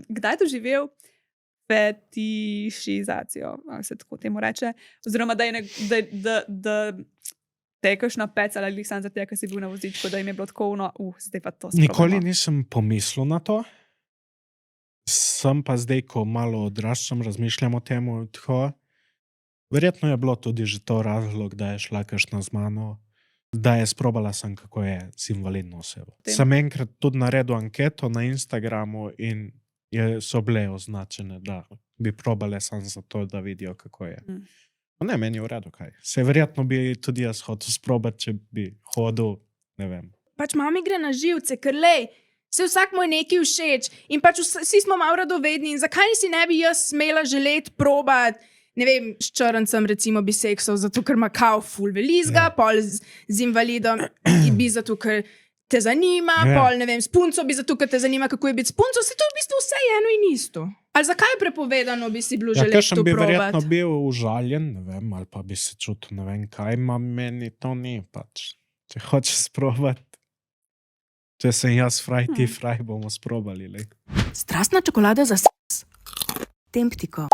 Kdaj doživel fetišizacijo, ali se tako temu reče, oziroma da te je kakšna pec ali glih sam za tega, ker si bil na vozičku, da jim je bilo tako zdaj pa to sprobamo. Nikoli nisem pomislil na to. Sem pa zdaj, ko malo odraščam, razmišljam o temu, tako. Verjetno je bilo tudi že to razlog, da je šla kakšna z mano, da je sprobala sem, kako je z invalidno osebo. Sem enkrat tudi naredil anketo na Instagramu in so bile označene, da bi probale sam za to, da vidijo, kako je. Ne, meni je v redu, kaj. Se verjetno bi tudi jaz hotel sprobati, če bi hodil, ne vem. Pač mami gre na živce, ker lej, se vsak moj neki všeč in pač vsi smo malo radovedni in zakaj si ne bi jaz smela želeti probati, ne vem, s črncem recimo bi seksal, zato ker ima kao ful velizga, pol z invalidom bi zato, ker te zanima, pol ne vem, s punco bi zato, ker te zanima, kako je biti s punco, se to v bistvu vse eno in isto. Ali zakaj je prepovedano, bi si bilo želeti to bi probati? verjetno bil užaljen, ne vem, ali pa bi se čutil, ne vem kaj, meni to ni pač. Če hočeš sprobati, če sem jaz fraj, ti fraj, bomo sprobali. Strastna čokolada za Temptiko.